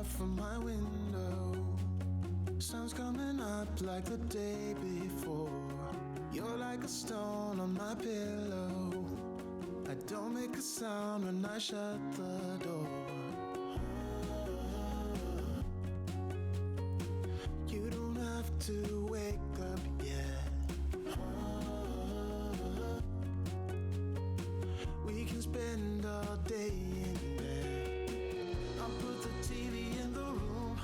out from my window. Sun's coming up like the day before. You're like a stone on my pillow. I don't make a sound when I shut the door. You don't have to wake up yet. We can spend all day in bed. I'll put the TV in the room.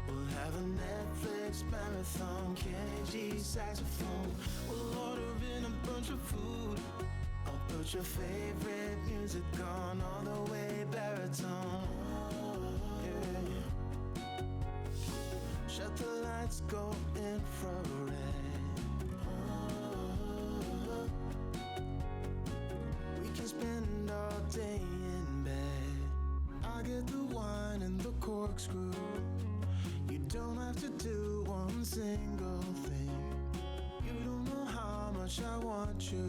We'll have a Netflix marathon. Kenny G saxophone. We'll order in a bunch of food. I'll put your favorite music on all the way baritone. Yeah. Shut the lights, go infrared. We can spend all day in bed. I get the wine and the corkscrew. You don't have to do one single thing. You don't know how much I want you.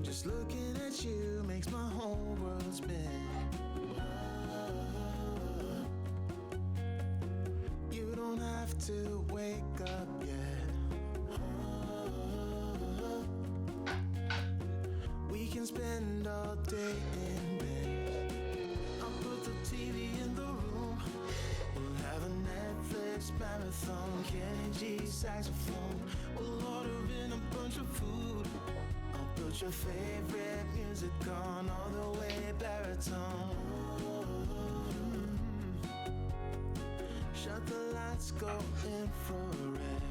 Just looking at you makes my whole world spin. You don't have to wake up yet. We can spend all day in bed. I'll put the TV in the room. We'll have a Netflix marathon. Kenny G saxophone. We'll order in a bunch of food. I'll put your favorite music on all the way baritone. Shut the lights, go infrared.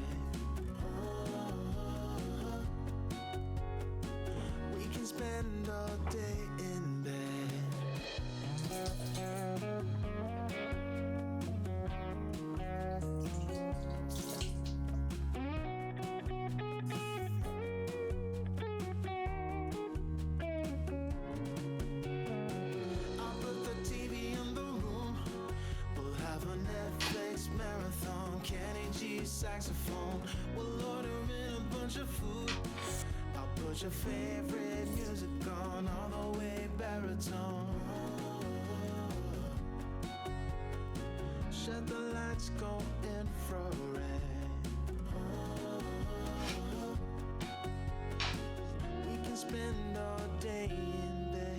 We can spend all day in bed. Saxophone. We'll order in a bunch of food. I'll put your favorite music on all the way baritone. Shut the lights, go infrared. We can spend all day in bed.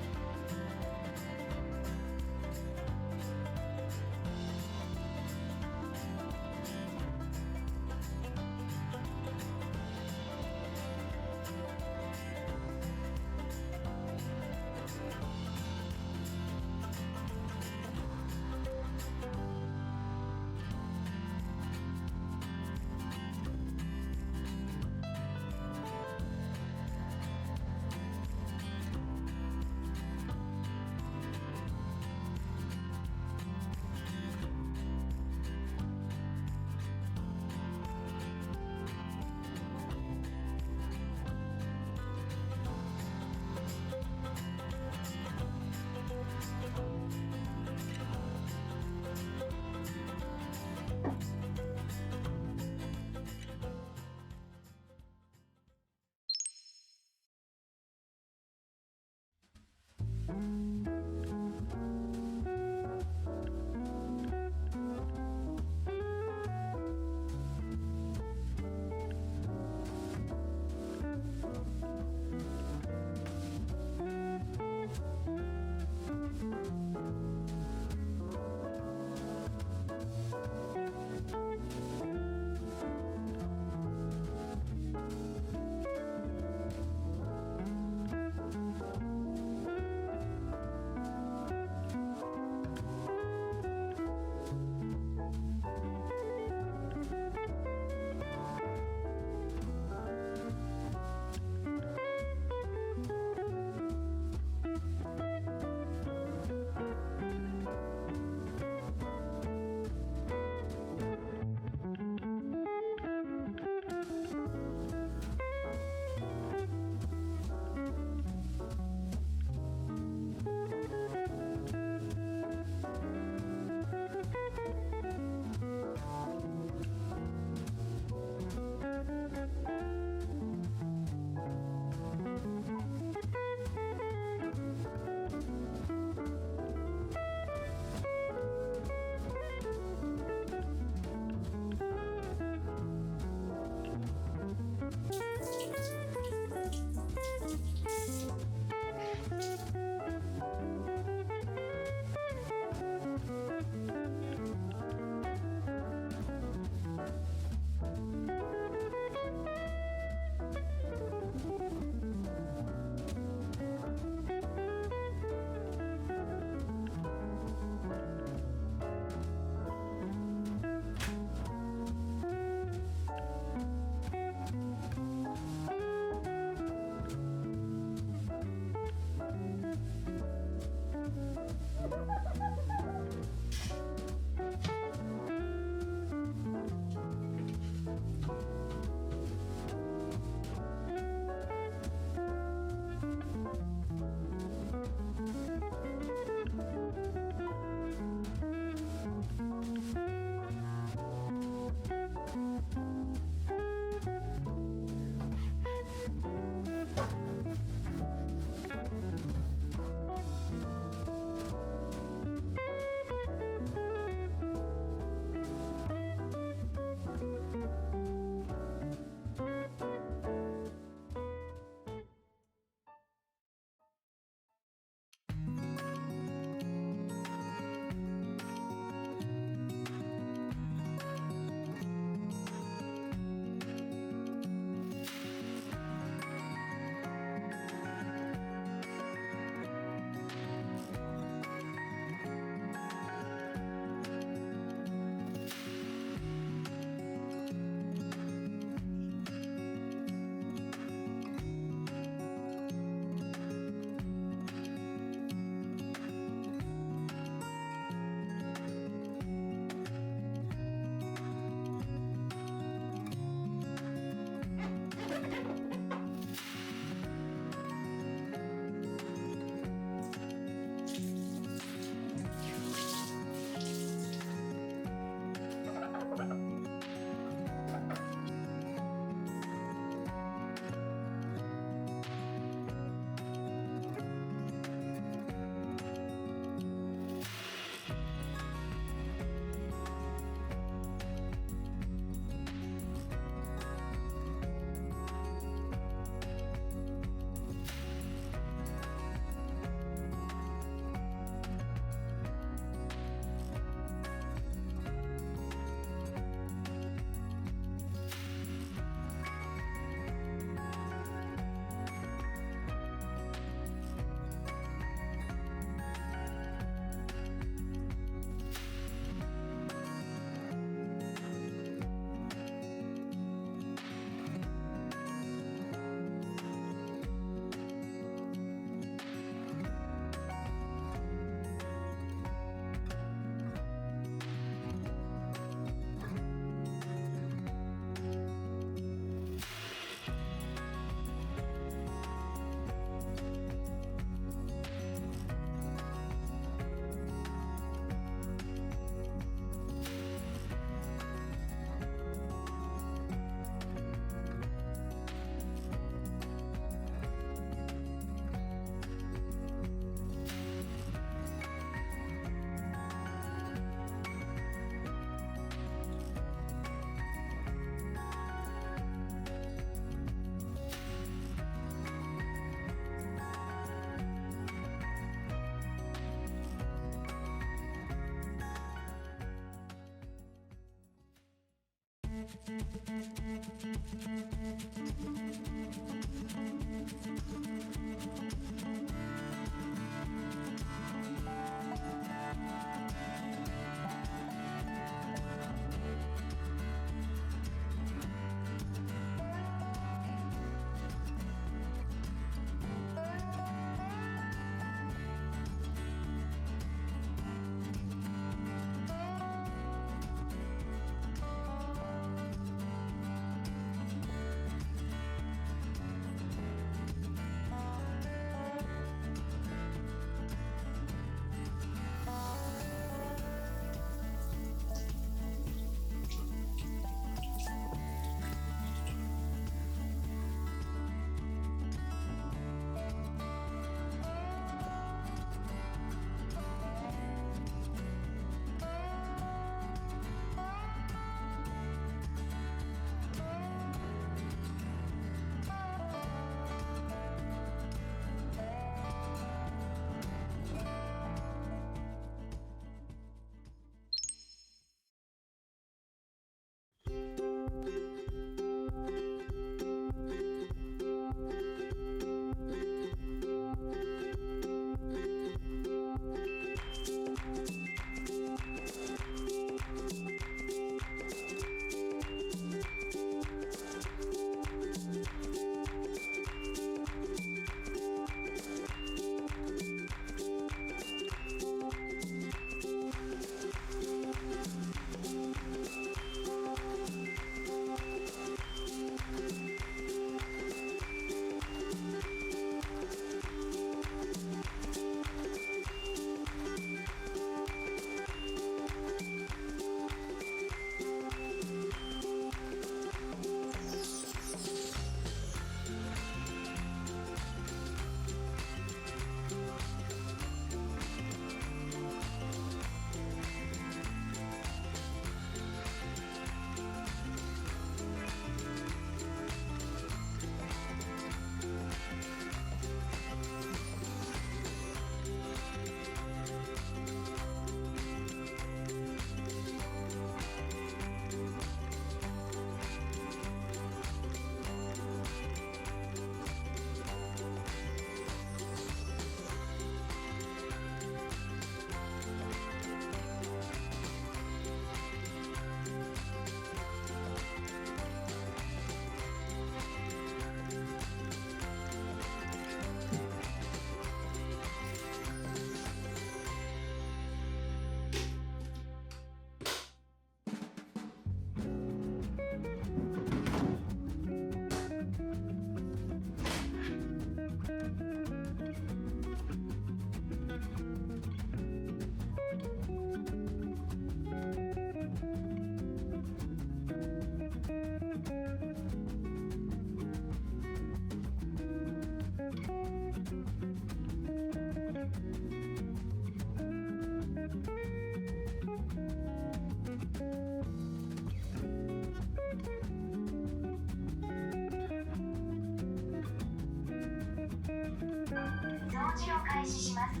示を開始します。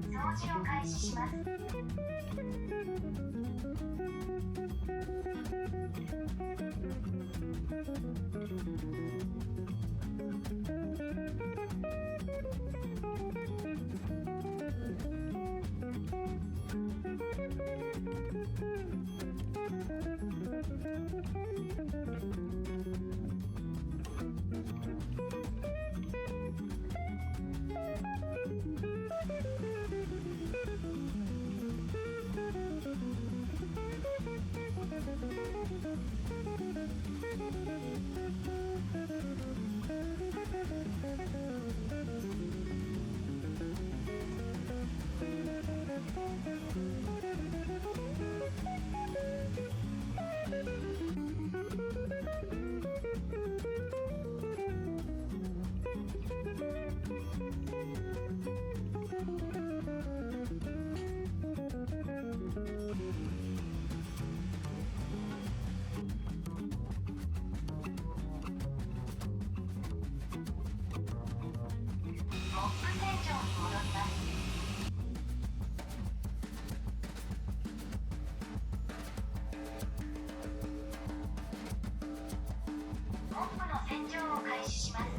掃除を開始します。洗浄を開始します